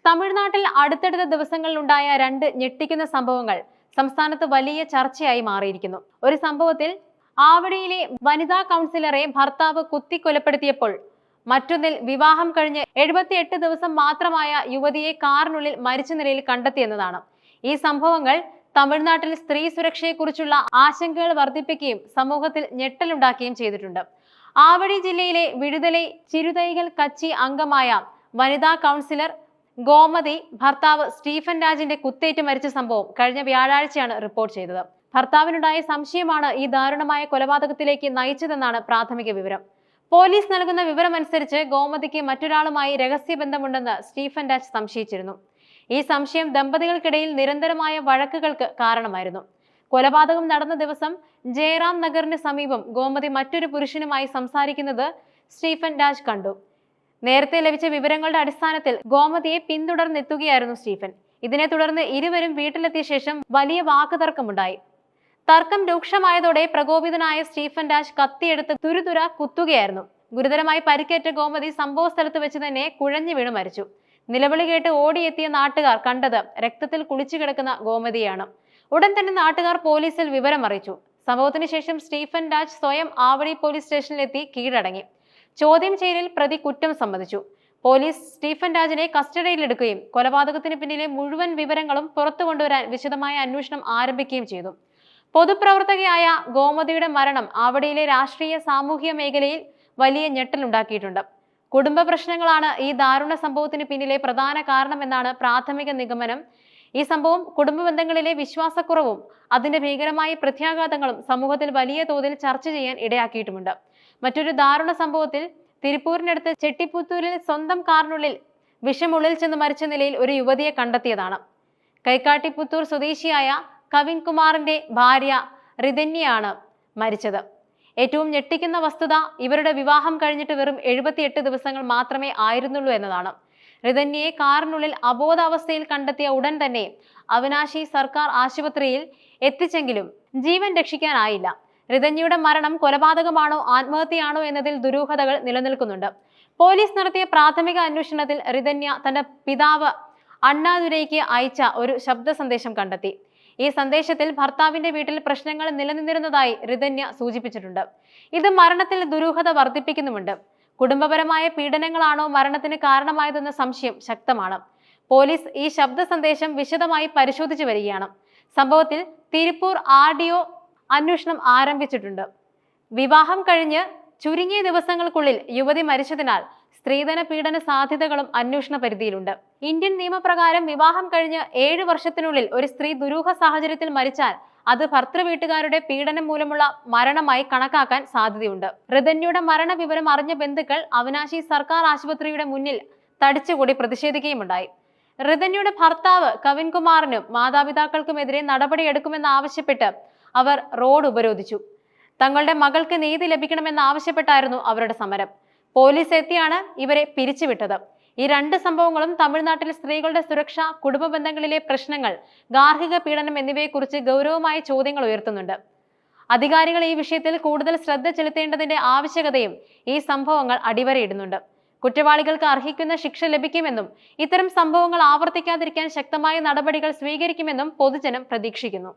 തമിഴ്നാട്ടിൽ അടുത്തടുത്ത ദിവസങ്ങളിലുണ്ടായ രണ്ട് ഞെട്ടിക്കുന്ന സംഭവങ്ങൾ സംസ്ഥാനത്ത് വലിയ ചർച്ചയായി മാറിയിരിക്കുന്നു. ഒരു സംഭവത്തിൽ ആവടിയിലെ വനിതാ കൗൺസിലറെ ഭർത്താവ് കുത്തിക്കൊലപ്പെടുത്തിയപ്പോൾ മറ്റൊന്നിൽ വിവാഹം കഴിഞ്ഞ് 78 ദിവസം മാത്രമായ യുവതിയെ കാറിനുള്ളിൽ മരിച്ച നിലയിൽ കണ്ടെത്തിയെന്നതാണ്. ഈ സംഭവങ്ങൾ തമിഴ്നാട്ടിൽ സ്ത്രീ സുരക്ഷയെക്കുറിച്ചുള്ള ആശങ്കകൾ വർദ്ധിപ്പിക്കുകയും സമൂഹത്തിൽ ഞെട്ടലുണ്ടാക്കുകയും ചെയ്തിട്ടുണ്ട്. ആവടി ജില്ലയിലെ വിടുതലൈ ചിരുതൈകൾ കച്ചി അംഗമായ വനിതാ കൗൺസിലർ ഗോമതി ഭർത്താവ് സ്റ്റീഫൻ രാജിന്റെ കുത്തേറ്റ് മരിച്ച സംഭവം കഴിഞ്ഞ വ്യാഴാഴ്ചയാണ് റിപ്പോർട്ട് ചെയ്തത്. ഭർത്താവിനുണ്ടായ സംശയമാണ് ഈ ദാരുണമായ കൊലപാതകത്തിലേക്ക് നയിച്ചതെന്നാണ് പ്രാഥമിക വിവരം. പോലീസ് നൽകുന്ന വിവരമനുസരിച്ച് ഗോമതിക്ക് മറ്റൊരാളുമായി രഹസ്യബന്ധമുണ്ടെന്ന് സ്റ്റീഫൻ രാജ് സംശയിച്ചിരുന്നു. ഈ സംശയം ദമ്പതികൾക്കിടയിൽ നിരന്തരമായ വഴക്കുകൾക്ക് കാരണമായിരുന്നു. കൊലപാതകം നടന്ന ദിവസം ജയറാം നഗറിന് സമീപം ഗോമതി മറ്റൊരു പുരുഷനുമായി സംസാരിക്കുന്നത് സ്റ്റീഫൻ രാജ് കണ്ടു. നേരത്തെ ലഭിച്ച വിവരങ്ങളുടെ അടിസ്ഥാനത്തിൽ ഗോമതിയെ പിന്തുടർന്നെത്തുകയായിരുന്നു സ്റ്റീഫൻ. ഇതിനെ തുടർന്ന് ഇരുവരും വീട്ടിലെത്തിയ ശേഷം വലിയ വാക്കുതർക്കമുണ്ടായി. തർക്കം രൂക്ഷമായതോടെ പ്രകോപിതനായ സ്റ്റീഫൻ രാജ് കത്തിയെടുത്ത് തുരുതുര കുത്തുകയായിരുന്നു. ഗുരുതരമായി പരിക്കേറ്റ ഗോമതി സംഭവ സ്ഥലത്ത് വെച്ച് തന്നെ കുഴഞ്ഞു വീണ് മരിച്ചു. നിലവിളി കേട്ട് ഓടിയെത്തിയ നാട്ടുകാർ കണ്ടത് രക്തത്തിൽ കുളിച്ചു കിടക്കുന്ന ഗോമതിയാണ്. ഉടൻ തന്നെ നാട്ടുകാർ പോലീസിൽ വിവരം അറിയിച്ചു. സംഭവത്തിന് ശേഷം സ്റ്റീഫൻ രാജ് സ്വയം ആവടി പോലീസ് സ്റ്റേഷനിലെത്തി കീഴടങ്ങി. ചോദ്യം ചെയ്യലിൽ പ്രതി കുറ്റം സമ്മതിച്ചു. പോലീസ് സ്റ്റീഫൻ രാജിനെ കസ്റ്റഡിയിലെടുക്കുകയും കൊലപാതകത്തിന് പിന്നിലെ മുഴുവൻ വിവരങ്ങളും പുറത്തു കൊണ്ടുവരാൻ വിശദമായ അന്വേഷണം ആരംഭിക്കുകയും ചെയ്തു. പൊതുപ്രവർത്തകയായ ഗോമതിയുടെ മരണം ആവടിയിലെ രാഷ്ട്രീയ സാമൂഹിക മേഖലയിൽ വലിയ ഞെട്ടലുണ്ടാക്കിയിട്ടുണ്ട്. കുടുംബ പ്രശ്നങ്ങളാണ് ഈ ദാരുണ സംഭവത്തിന് പിന്നിലെ പ്രധാന കാരണമെന്നാണ് പ്രാഥമിക നിഗമനം. ഈ സംഭവം കുടുംബ ബന്ധങ്ങളിലെ വിശ്വാസക്കുറവും അതിന്റെ ഭീകരമായ പ്രത്യാഘാതങ്ങളും സമൂഹത്തിൽ വലിയ തോതിൽ ചർച്ച ചെയ്യാൻ ഇടയാക്കിയിട്ടുമുണ്ട്. മറ്റൊരു ദാരുണ സംഭവത്തിൽ തിരുപ്പൂരിനടുത്ത് ചെട്ടിപ്പുത്തൂരിൽ സ്വന്തം കാറിനുള്ളിൽ വിഷമുള്ളിൽ ചെന്ന് മരിച്ച നിലയിൽ ഒരു യുവതിയെ കണ്ടെത്തിയതാണ്. കൈക്കാട്ടിപ്പുത്തൂർ സ്വദേശിയായ കവിൻ കുമാറിന്റെ ഭാര്യ റിതന്യയാണ് മരിച്ചത്. ഏറ്റവും ഞെട്ടിക്കുന്ന വസ്തുത ഇവരുടെ വിവാഹം കഴിഞ്ഞിട്ട് വെറും 78 ദിവസങ്ങൾ മാത്രമേ ആയിരുന്നുള്ളൂ എന്നതാണ്. റിതന്യയെ കാറിനുള്ളിൽ അബോധാവസ്ഥയിൽ കണ്ടെത്തിയ ഉടൻ തന്നെ അവിനാശി സർക്കാർ ആശുപത്രിയിൽ എത്തിച്ചെങ്കിലും ജീവൻ രക്ഷിക്കാനായില്ല. റിതന്യയുടെ മരണം കൊലപാതകമാണോ ആത്മഹത്യയാണോ എന്നതിൽ ദുരൂഹതകൾ നിലനിൽക്കുന്നുണ്ട്. പോലീസ് നടത്തിയ പ്രാഥമിക അന്വേഷണത്തിൽ റിതന്യ തന്റെ പിതാവ് അണ്ണാദുരൈക്ക് അയച്ച ഒരു ശബ്ദ സന്ദേശം കണ്ടെത്തി. ഈ സന്ദേശത്തിൽ ഭർത്താവിന്റെ വീട്ടിൽ പ്രശ്നങ്ങൾ നിലനിന്നിരുന്നതായി റിതന്യ സൂചിപ്പിച്ചിട്ടുണ്ട്. ഇത് മരണത്തിൽ ദുരൂഹത വർദ്ധിപ്പിക്കുന്നുമുണ്ട്. കുടുംബപരമായ പീഡനങ്ങളാണോ മരണത്തിന് കാരണമായതെന്ന സംശയം ശക്തമാണ്. പോലീസ് ഈ ശബ്ദ സന്ദേശം വിശദമായി പരിശോധിച്ചു വരികയാണ്. സംഭവത്തിൽ തിരുപ്പൂർ RDO അന്വേഷണം ആരംഭിച്ചിട്ടുണ്ട്. വിവാഹം കഴിഞ്ഞ് ചുരുങ്ങിയ ദിവസങ്ങൾക്കുള്ളിൽ യുവതി മരിച്ചതിനാൽ സ്ത്രീധന പീഡന സാധ്യതകളും അന്വേഷണ പരിധിയിലുണ്ട്. ഇന്ത്യൻ നിയമപ്രകാരം വിവാഹം കഴിഞ്ഞ് 7 വർഷത്തിനുള്ളിൽ ഒരു സ്ത്രീ ദുരൂഹ സാഹചര്യത്തിൽ മരിച്ചാൽ അത് ഭർത്തൃ വീട്ടുകാരുടെ പീഡനം മൂലമുള്ള മരണമായി കണക്കാക്കാൻ സാധ്യതയുണ്ട്. റിതന്യയുടെ മരണ വിവരം അറിഞ്ഞ ബന്ധുക്കൾ അവിനാശി സർക്കാർ ആശുപത്രിയുടെ മുന്നിൽ തടിച്ചുകൂടി പ്രതിഷേധിക്കുകയുമുണ്ടായി. റിതന്യയുടെ ഭർത്താവ് കവിൻ കുമാറിനും മാതാപിതാക്കൾക്കുമെതിരെ നടപടിയെടുക്കുമെന്നാവശ്യപ്പെട്ട് അവർ റോഡ് ഉപരോധിച്ചു. തങ്ങളുടെ മകൾക്ക് നീതി ലഭിക്കണമെന്നാവശ്യപ്പെട്ടായിരുന്നു അവരുടെ സമരം. പോലീസ് എത്തിയാണ് ഇവരെ പിരിച്ചുവിട്ടത്. ഈ രണ്ട് സംഭവങ്ങളും തമിഴ്നാട്ടിൽ സ്ത്രീകളുടെ സുരക്ഷ, കുടുംബ ബന്ധങ്ങളിലെ പ്രശ്നങ്ങൾ, ഗാർഹിക പീഡനം എന്നിവയെക്കുറിച്ച് ഗൗരവമായ ചോദ്യങ്ങൾ ഉയർത്തുന്നുണ്ട്. അധികാരികൾ ഈ വിഷയത്തിൽ കൂടുതൽ ശ്രദ്ധ ചെലുത്തേണ്ടതിന്റെ ആവശ്യകതയും ഈ സംഭവങ്ങൾ അടിവരയിടുന്നുണ്ട്. കുറ്റവാളികൾക്ക് അർഹിക്കുന്ന ശിക്ഷ ലഭിക്കുമെന്നും ഇത്തരം സംഭവങ്ങൾ ആവർത്തിക്കാതിരിക്കാൻ ശക്തമായ നടപടികൾ സ്വീകരിക്കുമെന്നും പൊതുജനം പ്രതീക്ഷിക്കുന്നു.